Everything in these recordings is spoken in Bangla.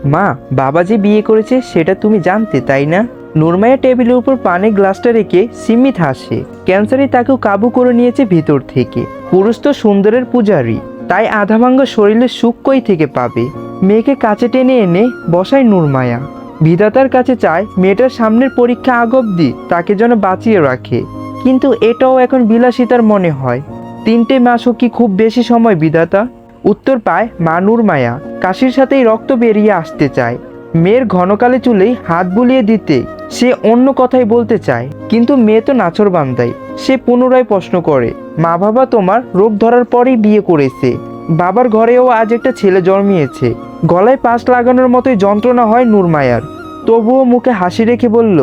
মা, বাবা যে বিয়ে করেছে সেটা তুমি জানতে, তাই না? নূরমায়া টেবিলের উপর পানির গ্লাসটা রেখে সিমিত হাসে। ক্যান্সারই তাকেও কাবু করে নিয়েছে ভিতর থেকে। পুরুষ তো সুন্দরের পূজারী, তাই আধাভাঙ্গা শরীরের সুখ কই থেকে পাবে? মেয়েকে কাছে টেনে এনে বসায় নূরমায়া। বিধাতার কাছে চায় মেয়েটার সামনের পরীক্ষা আগ অব্দি তাকে যেন বাঁচিয়ে রাখে। কিন্তু এটাও এখন বিলাসিতার মনে হয়। 3টে মাসও কি খুব বেশি সময় বিধাতা? উত্তর পায় মা নূরমায়া। কাশির সাথেই রক্ত বেরিয়ে আসতে চায়। মেয়ের ঘনকালে চুলেই হাত বুলিয়ে দিতে সে অন্য কথাই বলতে চায়, কিন্তু মেয়ে তো নাছোড়বান্দাই। সে পুনরায় প্রশ্ন করে, মা বাবা তোমার রোগ ধরার পরেই বিয়ে করেছে। বাবার ঘরেও আজ একটা ছেলে জন্মিয়েছে। গলায় পাশ লাগানোর মতোই যন্ত্রণা হয় নূরমায়ার। তবুও মুখে হাসি রেখে বলল,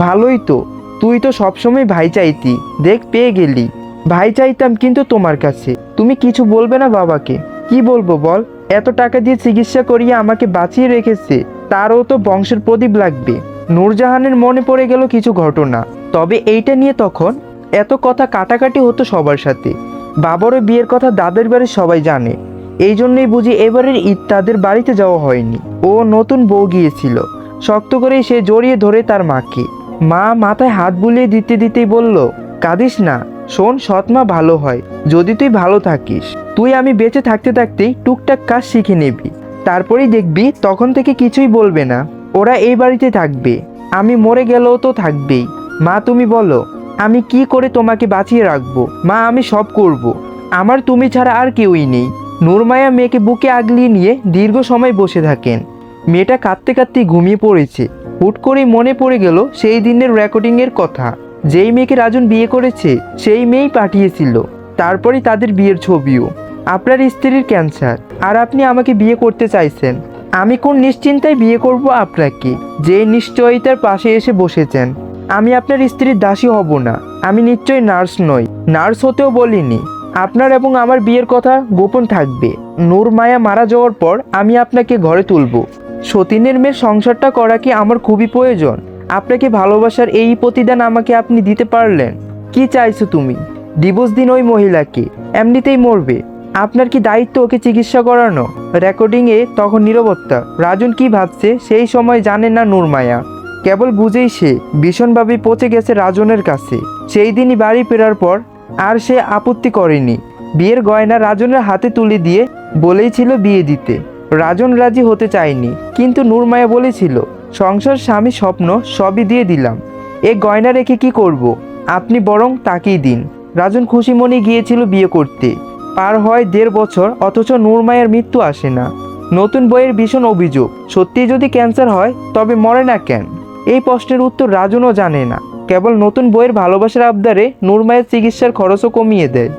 ভালোই তো, তুই তো সবসময় ভাই চাইতি, দেখ পেয়ে গেলি। ভাই চাইতাম কিন্তু তোমার কাছে। তুমি কিছু বলবে না বাবাকে? কি বলবো বল? এত টাকা দিয়ে চিকিৎসা করিয়ে আমাকে বাঁচিয়ে রেখেছে, তারও তো বংশের প্রদীপ লাগবে। নূরজাহানের মনে পড়ে গেল কিছু ঘটনা। তবে এইটা নিয়ে তখন এত কথা কাটাকাটি হতো সবার সাথে। বাবারও বিয়ের কথা দাদের বাড়ির সবাই জানে। এই জন্যই বুঝি এবারের ঈদ তাদের বাড়িতে যাওয়া হয়নি। ও নতুন বউ গিয়েছিল। শক্ত করেই সে জড়িয়ে ধরে তার মাকে। মা মাথায় হাত বুলিয়ে দিতে দিতেই বলল, কাঁদিস না, শোন, সৎমা ভালো হয় যদি তুই ভালো থাকিস। তুই আমি বেঁচে থাকতে থাকতেই টুকটাক কাজ শিখে নিবি, তারপরেই দেখবি তখন থেকে কিছুই বলবে না। ওরা এই বাড়িতে থাকবে, আমি মরে গেলেও তো থাকবেই। মা তুমি বলো, আমি কি করে তোমাকে বাঁচিয়ে রাখবো? মা আমি সব করব, আমার তুমি ছাড়া আর কেউই নেই। নূরমায়া মেয়েকে বুকে আগলিয়ে নিয়ে দীর্ঘ সময় বসে থাকেন। মেয়েটা কাঁদতে কাঁদতে ঘুমিয়ে পড়েছে। হুট করেই মনে পড়ে গেল সেই দিনের রেকর্ডিংয়ের কথা। যেই মেয়েকে রাজন বিয়ে করেছে সেই মেয়েই পাঠিয়েছিল। তারপরে তাদের বিয়ের ছবিও। আপনার স্ত্রীর ক্যান্সার, আর আপনি আমাকে বিয়ে করতে চাইছেন। আমি কোন নিশ্চিন্তায় বিয়ে করব আপনাকে, যে নিশ্চয়তার পাশে এসে বসেছেন? আমি আপনার স্ত্রীর দাসী হব না। আমি নিশ্চয়ই নার্স নই, নার্স হতেও বলিনি। আপনার এবং আমার বিয়ের কথা গোপন থাকবে। নূরমায়া মারা যাওয়ার পর আমি আপনাকে ঘরে তুলব। সতীনের মেয়ের সংসারটা করা কি আমার খুবই প্রয়োজন? আপনাকে ভালোবাসার এই প্রতিদান আমাকে আপনি দিতে পারলেন? কি চাইছো তুমি? ডিভোর্স দিন ওই মহিলাকে, এমনিতেই মরবে। আপনার কি দায়িত্ব ওকে চিকিৎসা করানো? রেকর্ডিংয়ে তখন নীরবতা। রাজন কি ভাবছে সেই সময় জানে না নূরমায়া। কেবল বুঝেই সে ভীষণভাবে পচে গেছে রাজনের কাছে। সেই দিনই বাড়ি ফেরার পর আর সে আপত্তি করেনি। বিয়ের গয়না রাজনের হাতে তুলে দিয়ে বলেইছিল বিয়ে দিতে। রাজন রাজি হতে চায়নি, কিন্তু নূরমায়া বলেছিল, সংসার, স্বামী, স্বপ্ন সবই দিয়ে দিলাম। এ গয়না রেখে কি করব? আপনি বরং তাকেই দিন। রাজন খুশি মনে গিয়েছিল বিয়ে করতে। পার হয় 1.5 বছর, অথচ নূরমায়ার মৃত্যু আসে না। নতুন বইয়ের ভীষণ অভিযোগ, সত্যি যদি ক্যান্সার হয় তবে মরে না কেন? এই প্রশ্নের উত্তর রাজনও জানে না। কেবল নতুন বইয়ের ভালোবাসার আবদারে নূরমায়ের চিকিৎসার খরচও কমিয়ে দেয়।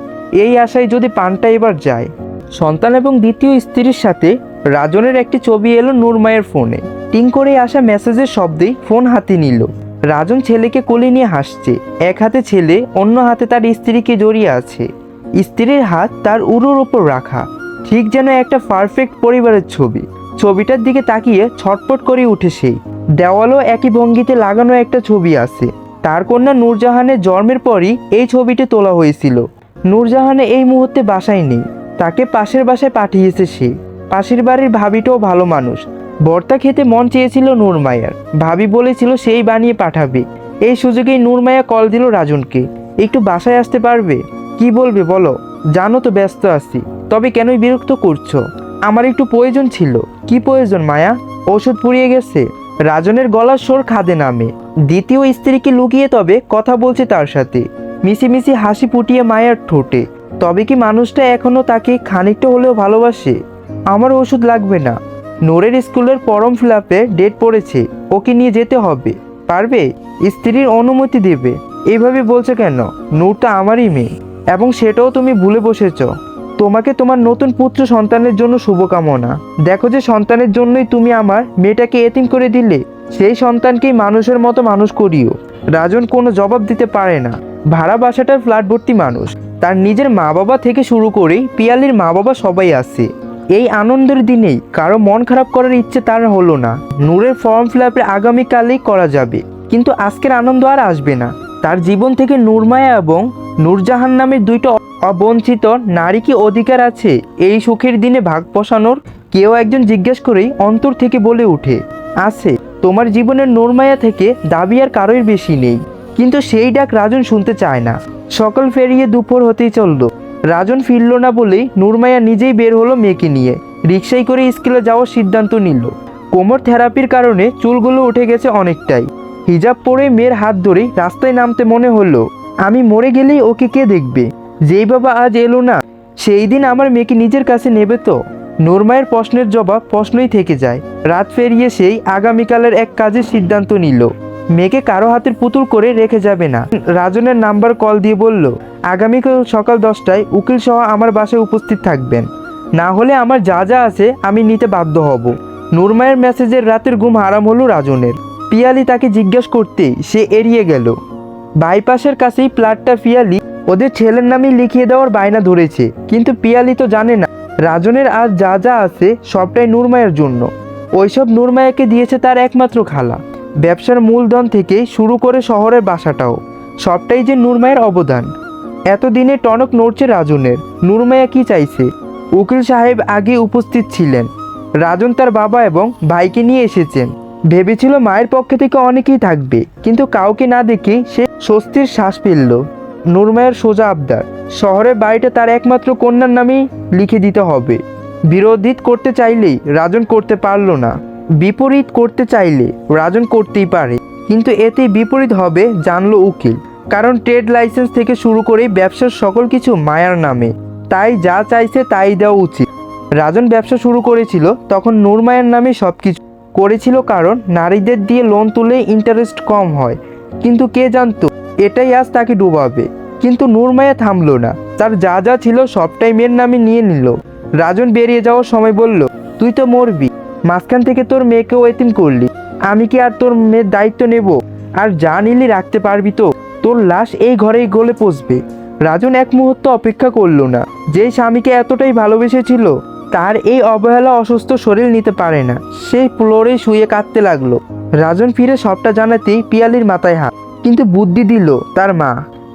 এই আশায় যদি পানটা এবার যায়। সন্তান এবং দ্বিতীয় স্ত্রীর সাথে রাজনের একটি ছবি এলো নূরমায়ের ফোনে। টিং করে আসা মেসেজের শব্দেই ফোন হাতে নিল। রাজন ছেলেকে কোলে নিয়ে হাসছে। এক হাতে ছেলে, অন্য হাতে তার স্ত্রীকে জড়িয়ে আছে। স্ত্রীর হাত তার উরুর ওপর রাখা, ঠিক যেন একটা পারফেক্ট পরিবারের ছবি। ছবিটার দিকে তাকিয়ে ছটপট করে উঠে সেই। দেওয়ালও একই ভঙ্গিতে লাগানো একটা ছবি আছে। তার কন্যা নূরজাহানের জন্মের পরই এই ছবিটি তোলা হয়েছিল। নূরজাহানে এই মুহূর্তে বাসায় নেই, তাকে পাশের বাসায় পাঠিয়েছে সে। পাশের বাড়ির ভাবিটাও ভালো মানুষ। ভর্তা খেতে মন চেয়েছিল নূরমায়ার, ভাবি বলেছিল সেই বানিয়ে পাঠাবে। এই সুযোগেই নূরমায়া কল দিল রাজনকে। একটু বাসায় আসতে পারবে? কি বলবে বলো? জানো তো ব্যস্ত আছি। তবে কেনই বিরক্ত করছো? আমার একটু প্রয়োজন ছিল। কি প্রয়োজন মায়া? ওষুধ পুড়িয়ে গেছে। রাজনের গলার স্বর খাদে নামে। দ্বিতীয় স্ত্রীকে লুকিয়ে তবে কথা বলছে তার সাথে। মিশিমিশি হাসি ফুটিয়ে মায়ার ঠোঁটে। তবে কি মানুষটা এখনো তাকে খানিকটা হলেও ভালোবাসে? আমার ওষুধ লাগবে না। নূরের স্কুলের ফর্ম ফিল আপে ডেট পড়েছে, ওকে নিয়ে যেতে হবে। পারবে? স্ত্রীর অনুমতি দেবে। এইভাবে বলছো কেন? নূরটা আমারই মেয়ে, এবং সেটাও তুমি ভুলে বসেছ। তোমাকে তোমার নতুন পুত্র সন্তানের জন্য শুভকামনা। দেখো যে সন্তানের জন্যই তুমি আমার মেয়েটাকে এতিম করে দিলে, সেই সন্তানকেই মানুষের মতো মানুষ করিও। রাজন কোনো জবাব দিতে পারে না। ভাড়া বাসাটার ফ্ল্যাট ভর্তি মানুষ। তার নিজের মা বাবা থেকে শুরু করেই পিয়ালির মা বাবা সবাই আছে। এই আনন্দের দিনেই কারো মন খারাপ করার ইচ্ছে তার হলো না। নূরের ফর্ম ফিল আপে আগামীকালেই করা যাবে, কিন্তু আজকের আনন্দ আর আসবে না। তার জীবন থেকে নূরমায়া এবং নূরজাহান নামের দুইটা অবঞ্চিত নারী কি অধিকার আছে এই সুখের দিনে ভাগ বসানোর? কেউ একজন জিজ্ঞেস করেই অন্তর থেকে বলে ওঠে, আছে, তোমার জীবনের নূরমায়া থেকে দাবি আর কারোর বেশি নেই। কিন্তু সেই ডাক রাজন শুনতে চায় না। সকাল ফেরিয়ে দুপুর হতেই চলল, রাজন ফিরল না বলেই নূরমায়া নিজেই বের হলো মেয়েকে নিয়ে। রিকশায় করে স্কুলে যাওয়ার সিদ্ধান্ত নিল। কোমর থেরাপির কারণে চুলগুলো উঠে গেছে অনেকটাই। হিজাব পরে মেয়ের হাত ধরে রাস্তায় নামতে মনে হলো, আমি মরে গেলেই ওকে কে দেখবে? যেই বাবা আজ এলো না, সেই দিন আমার মেয়েকে নিজের কাছে নেবে তো? নূরমায়ের প্রশ্নের জবাব প্রশ্নই থেকে যায়। রাত ফেরিয়ে সেই আগামীকালের এক কাজের সিদ্ধান্ত নিল। মেয়েকে কারো হাতের পুতুল করে রেখে যাবে না। রাজনের নাম্বার কল দিয়ে বলল, আগামীকাল সকাল 10টায় উকিল সহ আমার বাসায় উপস্থিত থাকবেন, না হলে আমার যা যা আছে আমি নিতে বাধ্য হব। নূরমায়ের মেসেজের রাতের ঘুম হারাম হলো রাজনের। পিয়ালি তাকে জিজ্ঞেস করতেই সে এড়িয়ে গেল। বাইপাসের কাছেই প্লাটটা পিয়ালি ওদের ছেলের নামে লিখিয়ে দেওয়ার বায়না ধরেছে। কিন্তু পিয়ালি তো জানে না রাজনের আজ যা যা আছে সবটাই নূরমায়ের জন্য। ওইসব নূরমায়াকে দিয়েছে তার একমাত্র খালা। ব্যবসার মূলধন থেকে শুরু করে শহরের বাসাটাও, সবটাই যে নূরমায়ের অবদান। এতদিনে টনক নড়ছে রাজনের। নূরমায়া কি চাইছে? উকিল সাহেব আগে উপস্থিত ছিলেন। রাজন তার বাবা এবং ভাইকে নিয়ে এসেছেন। ভেবেছিল মায়ের পক্ষ থেকে অনেকেই থাকবে, কিন্তু কাউকে না দেখেই সে স্বস্তির শ্বাস ফেলল। নূরমায়ের সোজা আবদার, শহরের বাড়িটা তার একমাত্র কন্যার নামেই লিখে দিতে হবে। বিরোধিত করতে চাইলেই রাজন করতে পারল না, বিপরীত করতে চাইলে রাজন করতেই পারে। কিন্তু এতেই বিপরীত হবে জানলো উকিল। কারণ ট্রেড লাইসেন্স থেকে শুরু করে ব্যবসার সকল কিছু মায়ার নামে। তাই যা চাইছে তাই দেওয়া উচিত। রাজন ব্যবসা শুরু করেছিল তখন নূরমায়ের নামে সব কিছু করেছিল, কারণ নারীদের দিয়ে লোন তুলে ইন্টারেস্ট কম হয়। কিন্তু কে জানতো এটাই আজ তাকে ডুবাবে। কিন্তু নূরমায়া থামলো না, তার যা যা ছিল সবটাই মেয়ের নামে নিয়ে নিল। রাজন বেরিয়ে যাওয়ার সময় বলল, তুই তো মরবি, মাঝখান থেকে তোর মেয়েকেও এতিম করলি, আমি কি আর তোর মেয়ের দায়িত্ব নেব? আর যা নিলি রাখতে পারবি তো? তোর লাশ এই ঘরেই গলে পচবে। রাজন এক মুহূর্ত অপেক্ষা করলো না। যেই স্বামীকে এতটাই ভালোবেসেছিল তার এই অবহেলা অসুস্থ শরীর নিতে পারে না। সেই ফ্লোরে শুয়ে কাঁদতে লাগলো। রাজন ফিরে সবটা জানাতেই পিয়ালির মাথায় হাত। কিন্তু বুদ্ধি দিল তার মা।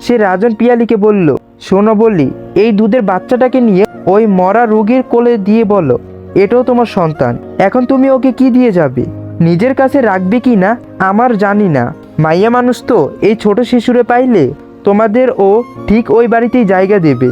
সে রাজন পিয়ালিকে বলল, শোনো বলি, এই দুধের বাচ্চাটাকে নিয়ে ওই মরা রোগীর কোলে দিয়ে বলো এটাও তোমার সন্তান। এখন তুমি ওকে কি দিয়ে যাবে? নিজের কাছে রাখবে কি না আমার জানি না। মাইয়া মানুষ তো, এই ছোট শিশুরে পাইলে তোমাদের ও ঠিক ওই বাড়িতেই জায়গা দেবে।